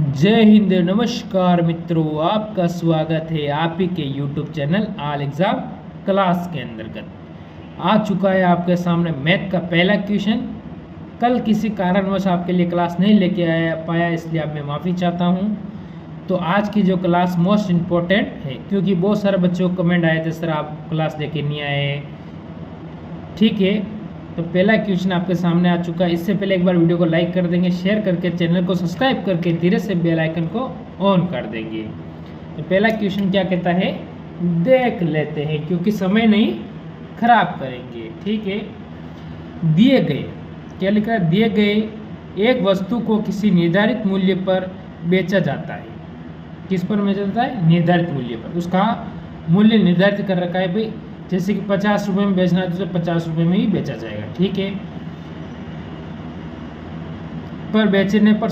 जय हिंद, नमस्कार मित्रों, आपका स्वागत है आप ही के YouTube channel all exam class के अंतर्गत। आ चुका है आपके सामने मैथ का पहला क्वेश्चन। कल किसी कारणवश आपके लिए क्लास नहीं लेके आया पाया, इसलिए अब मैं माफ़ी चाहता हूँ। तो आज की जो क्लास मोस्ट इम्पोर्टेंट है, क्योंकि बहुत सारे बच्चों को कमेंट आए थे, सर आप क्लास लेके नहीं आए। ठीक है, तो पहला क्वेश्चन आपके सामने आ चुका है। इससे पहले एक बार वीडियो को लाइक कर देंगे, शेयर करके चैनल को सब्सक्राइब करके धीरे से बेल आइकन को ऑन कर देंगे। तो पहला क्वेश्चन क्या कहता है, देख लेते हैं, क्योंकि समय नहीं खराब करेंगे। ठीक है, दिए गए, क्या लिखा है, दिए गए एक वस्तु को किसी निर्धारित मूल्य पर बेचा जाता है। किस पर बेचा जाता है? निर्धारित मूल्य पर। उसका मूल्य निर्धारित कर रखा है भाई, जैसे कि 50 रुपये में बेचना है तो 50 रुपये में ही बेचा जाएगा। ठीक है, पर बेचने पर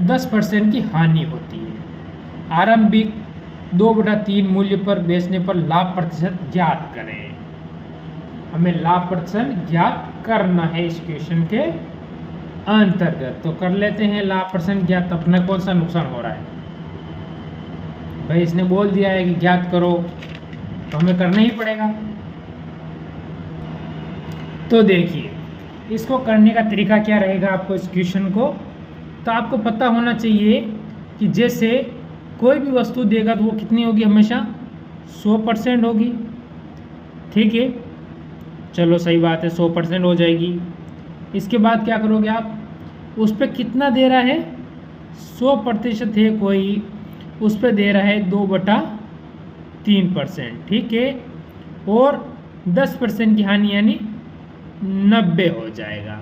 10% की हानि होती है। आरंभिक 2/3 मूल्य पर बेचने पर लाभ प्रतिशत ज्ञात करें। हमें लाभ प्रतिशत ज्ञात करना है इस क्वेश्चन के अंतर्गत। तो कर लेते हैं लाभ प्रतिशत ज्ञात। अपना कौन सा नुकसान हो रहा है भाई, इसने बोल दिया है कि ज्ञात करो, तो हमें करना ही पड़ेगा। तो देखिए, इसको करने का तरीका क्या रहेगा आपको इस क्वेश्चन को, तो आपको पता होना चाहिए कि जैसे कोई भी वस्तु देगा तो वो कितनी होगी, हमेशा 100% होगी। ठीक है, चलो सही बात है, 100% हो जाएगी। इसके बाद क्या करोगे आप, उस पर कितना दे रहा है, 100% है कोई, उस पर दे रहा है 2/3%। ठीक है, और 10% की हानि यानी 90 हो जाएगा।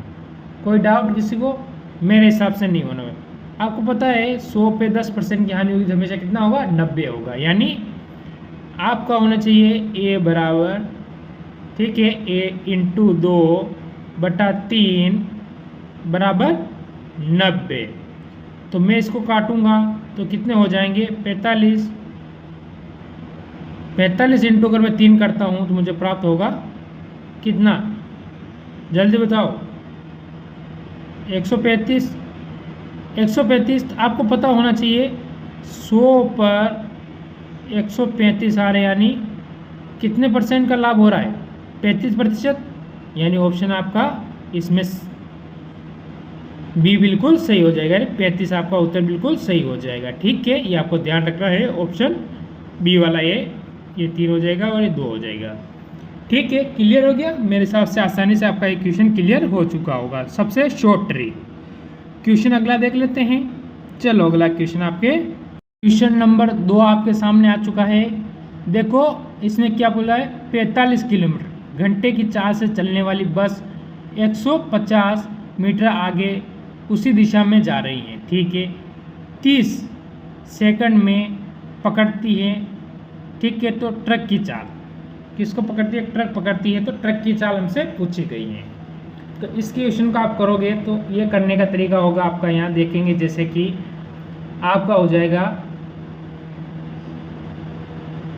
कोई डाउट किसी को? मेरे हिसाब से नहीं होना है। आपको पता है 100 पे 10% की हानि होगी तो हमेशा कितना होगा, 90 होगा। यानी आपका होना चाहिए a बराबर, ठीक है, a × 2/3 बराबर 90। तो मैं इसको काटूंगा तो कितने हो जाएंगे, 45। 45 इंटू अगर मैं 3 करता हूँ तो मुझे प्राप्त होगा कितना, जल्दी बताओ, 135। 135 आपको पता होना चाहिए 100 पर 135 आ रहे, यानी कितने % का लाभ हो रहा है, 35%। यानी ऑप्शन आपका इसमें बी बिल्कुल सही हो जाएगा, यानी 35 आपका उत्तर बिल्कुल सही हो जाएगा। ठीक है, ये आपको ध्यान रखना है, ऑप्शन बी वाला ये 3 हो जाएगा और ये 2 हो जाएगा। ठीक है, क्लियर हो गया। मेरे हिसाब से आसानी से आपका ये क्वेश्चन क्लियर हो चुका होगा। सबसे शॉर्ट ट्रिक क्वेश्चन अगला देख लेते हैं। चलो अगला क्वेश्चन, आपके क्वेश्चन नंबर 2 आपके सामने आ चुका है। देखो इसने क्या बोला है, 45 किलोमीटर घंटे की चाल से चलने वाली बस 150 मीटर आगे उसी दिशा में जा रही है। ठीक है, 30 सेकंड में पकड़ती है। ठीक है, तो ट्रक की चाल किसको पकड़ती है, ट्रक पकड़ती है, तो ट्रक की चाल हमसे पूछी गई है। तो इस क्वेश्चन का आप करोगे तो ये करने का तरीका होगा आपका, यहाँ देखेंगे जैसे कि आपका हो जाएगा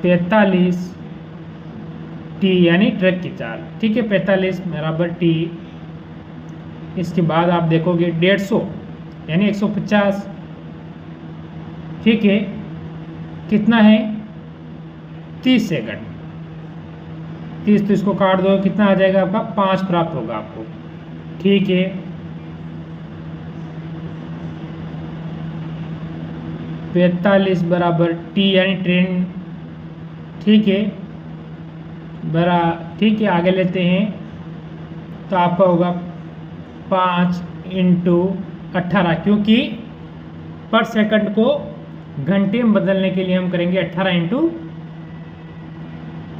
45 t यानी ट्रक की चाल। ठीक है, 45 बराबर t। इसके बाद आप देखोगे 150 यानी 150। ठीक है, कितना है, 30 सेकंड। 30 तो इसको काट दो, कितना आ जाएगा आपका, 5 प्राप्त होगा आपको। ठीक है, पैंतालीस बराबर टी यानी ट्रेन। ठीक है, ठीक है, आगे लेते हैं तो आपका होगा 5 × 18, क्योंकि पर सेकंड को घंटे में बदलने के लिए हम करेंगे 18 ×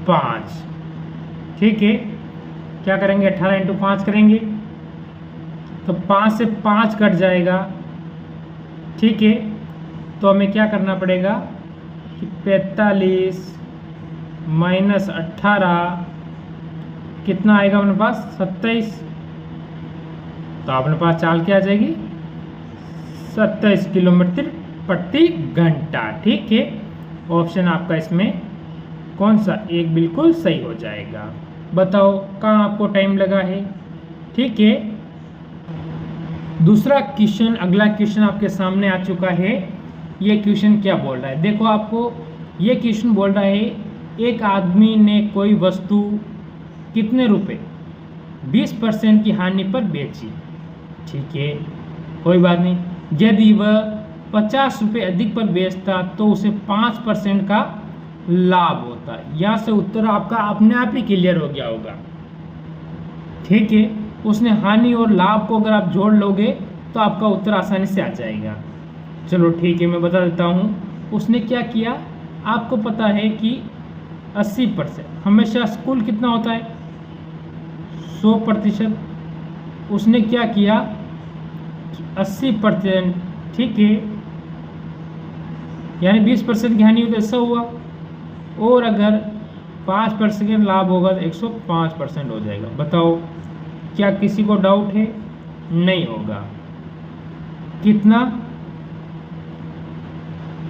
5। ठीक है, क्या करेंगे, 18 × 5 करेंगे तो 5 से 5 कट जाएगा। ठीक है, तो हमें क्या करना पड़ेगा कि 45 - 18 कितना आएगा अपने पास, 27। तो अपने पास चाल क्या आ जाएगी, 27 किलोमीटर प्रति घंटा। ठीक है, ऑप्शन आपका इसमें कौन सा, एक बिल्कुल सही हो जाएगा। बताओ कहाँ आपको टाइम लगा है। ठीक है, दूसरा क्वेश्चन, अगला क्वेश्चन आपके सामने आ चुका है। ये क्वेश्चन क्या बोल रहा है। देखो आपको ये क्वेश्चन बोल रहा है एक आदमी ने कोई वस्तु कितने रुपए 20% की हानि पर बेची। ठीक है, कोई बात नहीं। यदि वह 50 रुपये अधिक पर बेचता तो उसे 5% का लाभ होता। यहाँ से उत्तर आपका अपने आप ही क्लियर हो गया होगा। ठीक है, उसने हानि और लाभ को अगर आप जोड़ लोगे तो आपका उत्तर आसानी से आ जाएगा। चलो ठीक है, मैं बता देता हूँ उसने क्या किया। आपको पता है कि 80% हमेशा कुल कितना होता है 100%। उसने क्या किया 80%, ठीक है, यानी 20% की हानि हुई तो ऐसा हुआ, और अगर 5% लाभ होगा तो 105% हो जाएगा। बताओ क्या किसी को डाउट है? नहीं होगा। कितना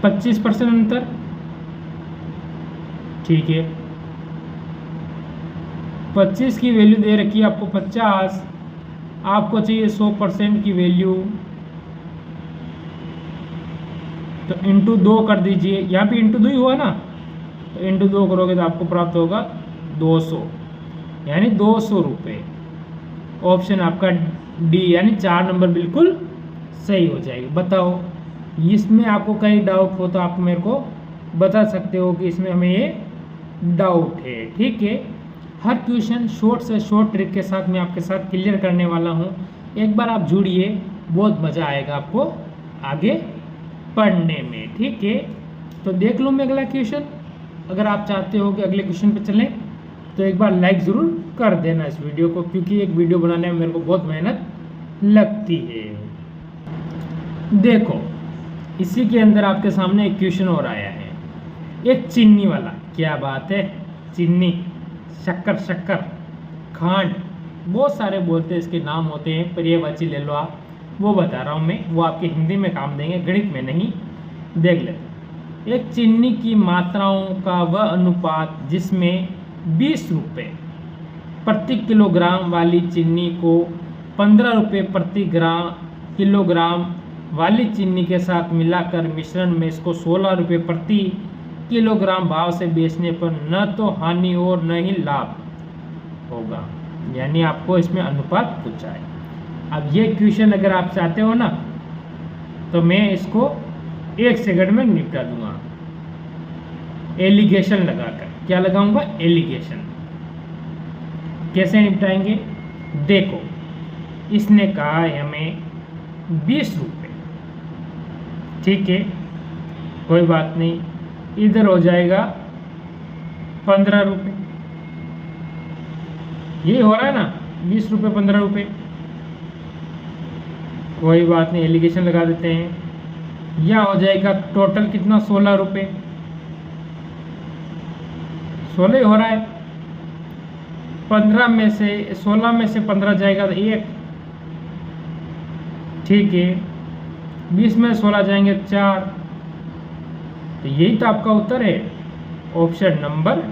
25% अंतर। ठीक है, 25 की वैल्यू दे रखी है आपको 50, आपको चाहिए 100% की वैल्यू, तो इंटू 2 कर दीजिए। यहाँ पे इंटू 2 ही हुआ ना, तो इंटू 2 करोगे तो आपको प्राप्त होगा 200, यानी 200 रुपये। ऑप्शन आपका डी यानी 4 नंबर बिल्कुल सही हो जाएगा। बताओ इसमें आपको कहीं डाउट हो तो आप मेरे को बता सकते हो कि इसमें हमें ये डाउट है। ठीक है, हर क्वेश्चन शॉर्ट से शॉर्ट ट्रिक के साथ मैं आपके साथ क्लियर करने वाला हूँ। एक बार आप जुड़िए, बहुत मज़ा आएगा आपको आगे पढ़ने में। ठीक है, तो देख लो मैं अगला क्वेश्चन। अगर आप चाहते हो कि अगले क्वेश्चन पे चलें तो एक बार लाइक ज़रूर कर देना इस वीडियो को, क्योंकि एक वीडियो बनाने में मेरे को बहुत मेहनत लगती है। देखो इसी के अंदर आपके सामने एक क्वेश्चन और आया है, एक चीनी वाला। क्या बात है, चीनी, शक्कर, खांड, बहुत सारे बोलते हैं, इसके नाम होते हैं, पर्यायवाची ले लो आप, वो बता रहा हूँ मैं, वो आपके हिंदी में काम देंगे, गणित में नहीं। देख ले, एक चीनी की मात्राओं का वह अनुपात जिसमें 20 रुपये प्रति किलोग्राम वाली चीनी को 15 रुपये प्रति किलोग्राम वाली चीनी के साथ मिलाकर मिश्रण में इसको 16 रुपये प्रति किलोग्राम भाव से बेचने पर न तो हानि और न ही लाभ होगा। यानी आपको इसमें अनुपात पूछा है। अब ये क्वेश्चन अगर आप चाहते हो ना तो मैं इसको 1 सेकंड में निपटा दूंगा, एलिगेशन लगाकर। क्या लगाऊंगा? एलिगेशन। कैसे निपटाएंगे? देखो इसने कहा है हमें 20 रुपये, ठीक है, कोई बात नहीं, इधर हो जाएगा 15 रुपये। ये हो रहा है ना 20 रुपये 15 रुपये, कोई बात नहीं, एलिगेशन लगा देते हैं। यह हो जाएगा टोटल कितना 16 रुपये, 16 हो रहा है। 15 में से 16 में से 15 जाएगा तो 1, ठीक है, 20 में 16 जाएंगे 4, तो यही तो आपका उत्तर है, ऑप्शन नंबर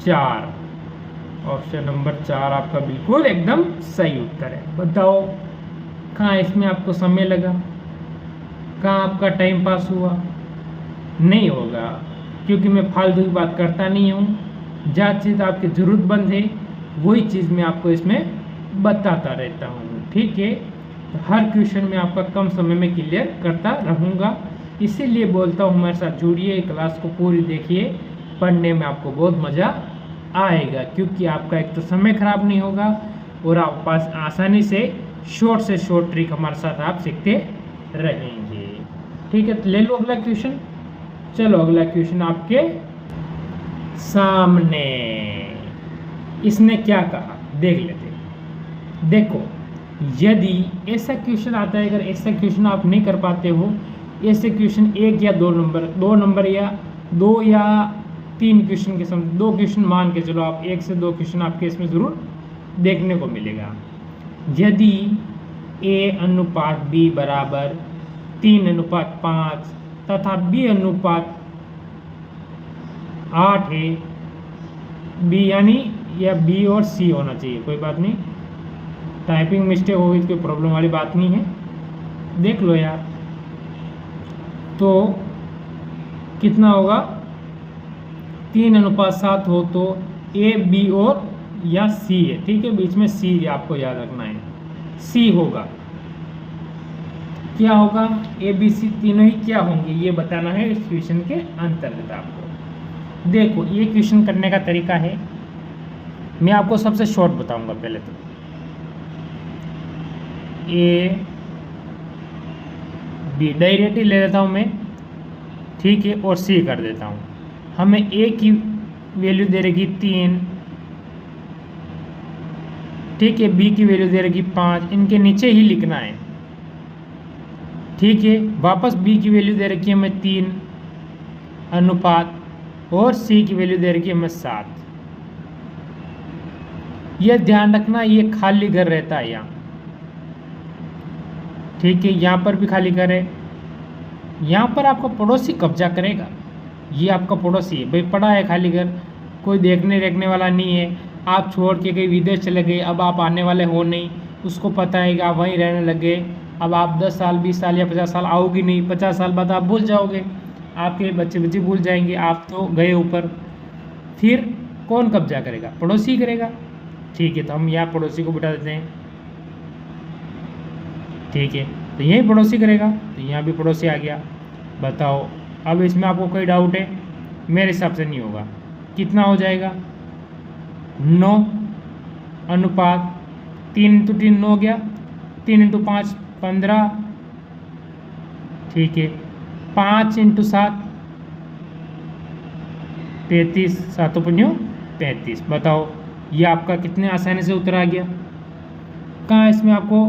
4। ऑप्शन नंबर 4 आपका बिल्कुल एकदम सही उत्तर है। बताओ कहाँ इसमें आपको समय लगा, कहाँ आपका टाइम पास हुआ? नहीं होगा, क्योंकि मैं फालतू की बात करता नहीं हूँ। जहाँ चीज़ आपकी ज़रूरतमंद है वही चीज़ मैं आपको इसमें बताता रहता हूँ। ठीक है, तो हर क्वेश्चन में आपका कम समय में क्लियर करता रहूँगा, इसीलिए बोलता हूँ हमारे साथ जुड़िए, क्लास को पूरी देखिए, पढ़ने में आपको बहुत मज़ा आएगा, क्योंकि आपका एक तो समय खराब नहीं होगा और आप पास आसानी से शॉर्ट ट्रिक हमारे साथ आप सीखते रहेंगे। ठीक है, तो ले लो अगला क्वेश्चन। चलो अगला क्वेश्चन आपके सामने, इसने क्या कहा देख लेते। देखो यदि ऐसा क्वेश्चन आता है, अगर ऐसा क्वेश्चन आप नहीं कर पाते हो, ऐसे क्वेश्चन 1 या 2 नंबर या 2 या 3 क्वेश्चन के समझ, 2 क्वेश्चन मान के चलो आप, 1 से 2 क्वेश्चन आपके इसमें ज़रूर देखने को मिलेगा। यदि A अनुपात B बराबर 3:5 तथा B अनुपात 8 है, B यानी या B और C होना चाहिए, कोई बात नहीं, टाइपिंग मिस्टेक होगी तो कोई प्रॉब्लम वाली बात नहीं है, देख लो यार। तो कितना होगा, 3:7 हो तो ए बी और या सी है, ठीक है, बीच में सी आपको याद रखना है, सी होगा। क्या होगा, ए बी सी तीनों ही क्या होंगे ये बताना है इस क्वेश्चन के अंतर्गत आपको। देखो ये क्वेश्चन करने का तरीका है, मैं आपको सबसे शॉर्ट बताऊंगा। पहले तो ए बी डायरेक्ट ही ले लेता हूँ मैं, ठीक है, और सी कर देता हूँ। हमें ए की वैल्यू दे रहेगी 3, ठीक है, बी की वैल्यू दे रहेगी 5, इनके नीचे ही लिखना है, ठीक है। वापस बी की वैल्यू दे रखी है हमें 3 अनुपात, और सी की वैल्यू दे रखी है हमें 7। यह ध्यान रखना ये खाली घर रहता है यहाँ, ठीक है, यहाँ पर भी खाली घर है। यहाँ पर आपका पड़ोसी कब्जा करेगा, ये आपका पड़ोसी है भाई, पड़ा है खाली घर, कोई देखने वाला नहीं है। आप छोड़ के कहीं विदेश चले गए, अब आप आने वाले हो नहीं, उसको पता है कि आप वहीं रहने लगे। अब आप 10 साल 20 साल या 50 साल आओगे नहीं, 50 साल बाद आप भूल जाओगे, आपके बच्चे भूल जाएंगे, आप तो गए ऊपर। फिर कौन कब्जा करेगा, पड़ोसी करेगा, ठीक है। तो हम यहाँ पड़ोसी को बिठा देते हैं, ठीक है, तो यही पड़ोसी करेगा, तो यहाँ भी पड़ोसी आ गया। बताओ अब इसमें आपको कोई डाउट है? मेरे हिसाब से नहीं होगा। कितना हो जाएगा, 9 अनुपात 3 × 3 9 हो गया, 3 × 5 15, ठीक है, 5 × 7 35, 7 × 35। बताओ ये आपका कितने आसानी से उत्तर आ गया। कहाँ इसमें आपको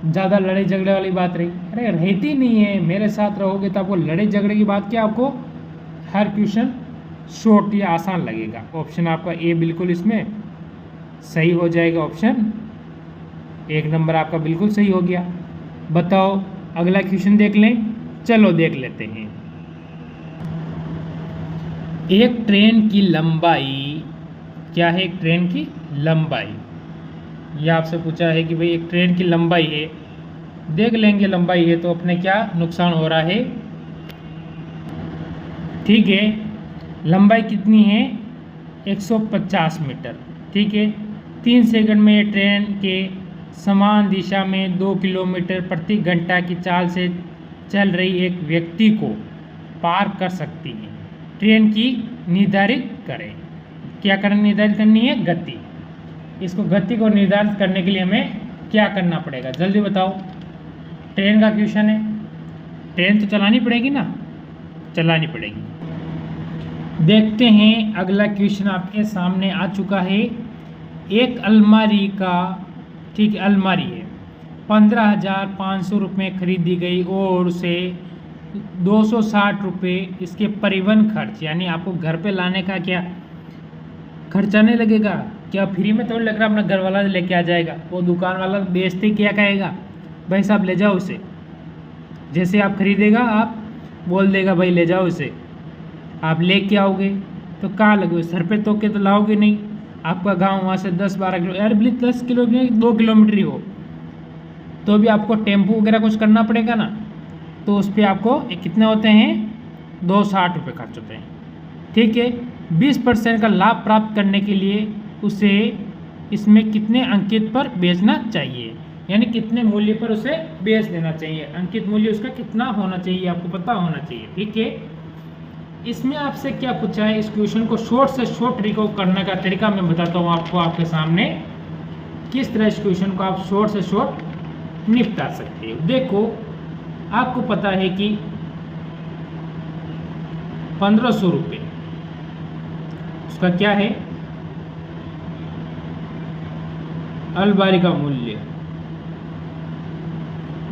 ज़्यादा लड़ाई झगड़े वाली बात रही? अरे रहती नहीं है, मेरे साथ रहोगे तो आपको लड़ाई झगड़े की बात क्या, आपको हर क्वेश्चन शॉर्ट या आसान लगेगा। ऑप्शन आपका ए बिल्कुल इसमें सही हो जाएगा, ऑप्शन 1 नंबर आपका बिल्कुल सही हो गया। बताओ अगला क्वेश्चन देख लें, चलो देख लेते हैं। एक ट्रेन की लंबाई क्या है, एक ट्रेन की लंबाई, ये आपसे पूछा है कि भाई एक ट्रेन की लंबाई है, देख लेंगे लंबाई है तो अपने क्या नुकसान हो रहा है, ठीक है। लंबाई कितनी है, 150 मीटर, ठीक है। 3 सेकंड में ये ट्रेन के समान दिशा में 2 किलोमीटर प्रति घंटा की चाल से चल रही एक व्यक्ति को पार कर सकती है। ट्रेन की निर्धारित करें, क्या करना, निर्धारित करनी है गति। इसको गति को निर्धारित करने के लिए हमें क्या करना पड़ेगा, जल्दी बताओ। ट्रेन का क्वेश्चन है, ट्रेन तो चलानी पड़ेगी ना, चलानी पड़ेगी। देखते हैं अगला क्वेश्चन आपके सामने आ चुका है। एक अलमारी का, ठीक है, अलमारी है, 15,500 रुपये खरीदी गई और उसे 260 रुपये इसके परिवहन खर्च, यानी आपको घर पे लाने का क्या खर्चा नहीं लगेगा, क्या फ्री में थोड़ी लग रहा अपना घर वाला लेके आ जाएगा। वो दुकान वाला बेचते क्या कहेगा, भाई साहब ले जाओ उसे, जैसे आप खरीदेगा आप बोल देगा भाई ले जाओ इसे, आप लेके आओगे तो कहाँ लगे, सर पे तो के तो लाओगे नहीं। आपका गांव वहाँ से 10-12 किलो, यार 10 किलो 2 किलोमीटर ही हो तो भी आपको टेम्पू वगैरह कुछ करना पड़ेगा ना, तो उस पर आपको कितने होते हैं, 260 रुपये खर्च होते हैं, ठीक है। 20% का लाभ प्राप्त करने के लिए उसे इसमें कितने अंकित पर बेचना चाहिए, यानी कितने मूल्य पर उसे बेच देना चाहिए, अंकित मूल्य उसका कितना होना चाहिए आपको पता होना चाहिए, ठीक है। इसमें आपसे क्या पूछा है, इस क्वेश्चन को शॉर्ट से शॉर्ट तरीका करने का तरीका मैं बताता हूँ आपको, आपके सामने किस तरह इस क्वेश्चन को आप शॉर्ट से शॉर्ट निपटा सकते हो। देखो आपको पता है कि 1500 रुपये उसका क्या है, अलमारी का मूल्य,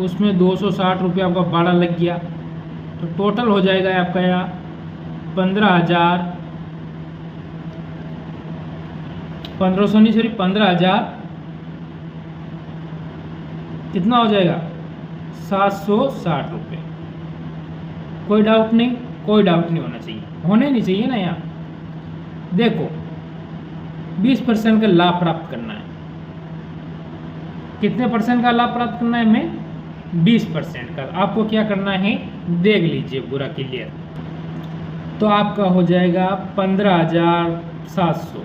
उसमें 260 रुपये आपका भाड़ा लग गया, तो टोटल हो जाएगा आपका यहाँ 15,000, 1500 नहीं सॉरी 15,000 कितना हो जाएगा, 760 रुपये। कोई डाउट नहीं, कोई डाउट नहीं होना चाहिए, होने नहीं चाहिए ना। यहाँ देखो 20% का लाभ प्राप्त करना है, कितने % का लाभ प्राप्त करना है हमें, 20% का। आपको क्या करना है देख लीजिए पूरा क्लियर। तो आपका हो जाएगा 15,700,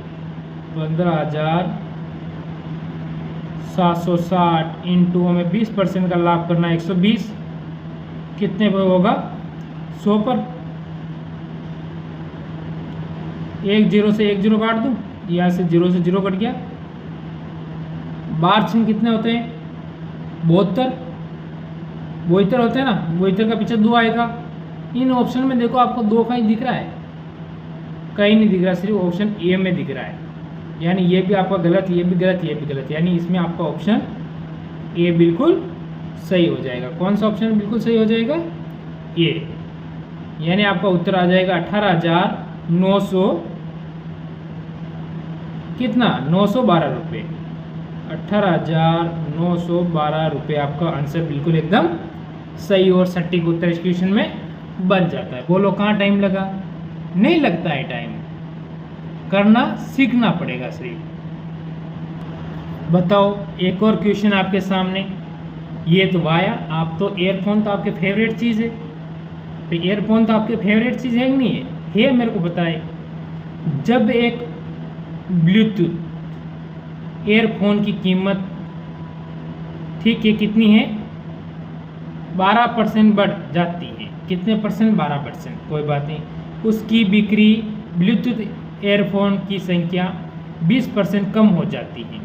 15,760 इंटू हमें 20% का लाभ करना है 120, कितने पर होगा 100 पर। एक जीरो से एक जीरो काट दूं, यहाँ से जीरो से जीरो कट गया। बार चिन्ह कितने होते हैं 72 होते हैं ना, 72 का पीछे 2 आएगा। इन ऑप्शन में देखो आपको 2 का ही दिख रहा है, कहीं नहीं दिख रहा, सिर्फ ऑप्शन ए में दिख रहा है। यानी ये भी आपका गलत, ये भी गलत, ये भी गलत, यानी इसमें आपका ऑप्शन ए बिल्कुल सही हो जाएगा। कौन सा ऑप्शन बिल्कुल सही हो जाएगा ए, यानी आपका उत्तर आ जाएगा 18,900 कितना 912 रुपये। 18,912 रुपये आपका आंसर बिल्कुल एकदम सही और सटीक उत्तर इस क्वेश्चन में बन जाता है। बोलो कहाँ टाइम लगा, नहीं लगता है टाइम, करना सीखना पड़ेगा सिर्फ। बताओ एक और क्वेश्चन आपके सामने। ये तो वाया, आप तो एयरफोन तो आपके फेवरेट चीज़ है, तो एयरफोन तो आपके फेवरेट चीज़ है कि नहीं है मेरे को बताए। जब एक ब्लूटूथ एयरफोन की कीमत ठीक है कितनी है 12% बढ़ जाती है, कितने परसेंट 12%, कोई बात नहीं, उसकी बिक्री ब्लूटूथ एयरफोन की संख्या 20% कम हो जाती है।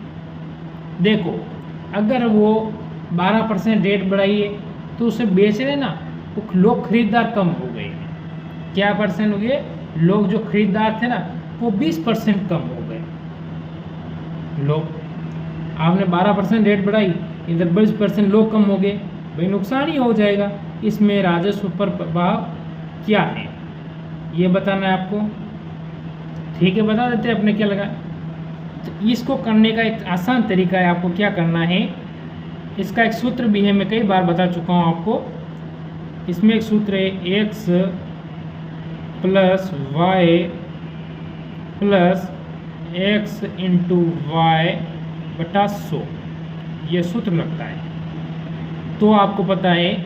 देखो अगर वो 12% रेट बढ़ाई है तो उसे बेच रहे ना, वो लोग खरीदार कम हो गए हैं। क्या परसेंट हुए, लोग जो खरीदार थे ना वो 20% कम हो गए। लोग आपने 12% रेट बढ़ाई, इधर 20% लोग कम हो गए, भाई नुकसान ही हो जाएगा। इसमें राजस्व पर प्रभाव क्या है ये बताना है आपको, ठीक है बता देते हैं अपने क्या लगा। तो इसको करने का एक आसान तरीका है, आपको क्या करना है, इसका एक सूत्र भी है, मैं कई बार बता चुका हूँ आपको। इसमें एक सूत्र है x plus Y plus X into Y बटा 100, ये सूत्र लगता है। तो आपको पता है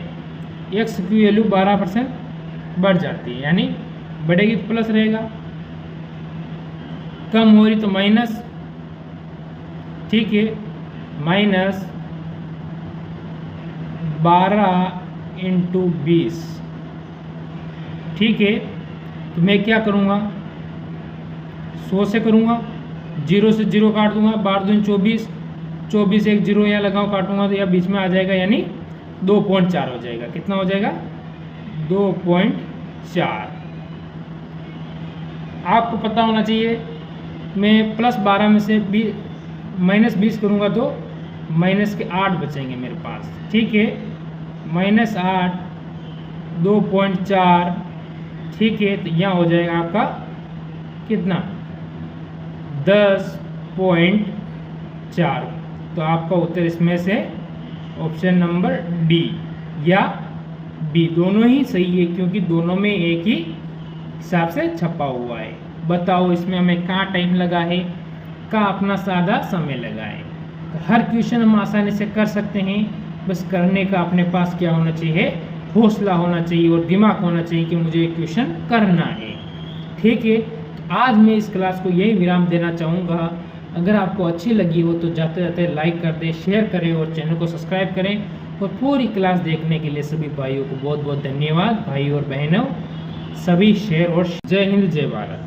x की वैल्यू 12% बढ़ जाती है, यानी बढ़ेगी तो प्लस रहेगा, कम हो रही तो माइनस, ठीक है, माइनस 12 इंटू 20, ठीक है। तो मैं क्या करूँगा 100 से करूँगा, 0 से 0 काट दूंगा, 12 दूनी 24, 24 एक 0 यहाँ लगाऊँ काटूंगा तो यह बीच में आ जाएगा, यानी 2.4 हो जाएगा। कितना हो जाएगा 2.4। आपको पता होना चाहिए, मैं प्लस 12 में से माइनस 20 करूँगा तो माइनस के 8 बचेंगे मेरे पास, ठीक है, माइनस 8 2.4, ठीक है। तो यहाँ हो जाएगा आपका कितना 10.4। तो आपका उत्तर इसमें से ऑप्शन नंबर डी या बी दोनों ही सही है, क्योंकि दोनों में एक ही हिसाब से छपा हुआ है। बताओ इसमें हमें कहाँ टाइम लगा है, कहाँ अपना सादा समय लगा है। तो हर क्वेश्चन हम आसानी से कर सकते हैं, बस करने का अपने पास क्या होना चाहिए, हौसला होना चाहिए और दिमाग होना चाहिए कि मुझे एक क्वेश्चन करना है, ठीक है। तो आज मैं इस क्लास को यही विराम देना चाहूँगा। अगर आपको अच्छी लगी हो तो जाते जाते लाइक कर दें, शेयर करें और चैनल को सब्सक्राइब करें। और पूरी क्लास देखने के लिए सभी भाइयों को बहुत बहुत धन्यवाद। भाई और बहनों सभी शेयर और जय हिंद जय भारत।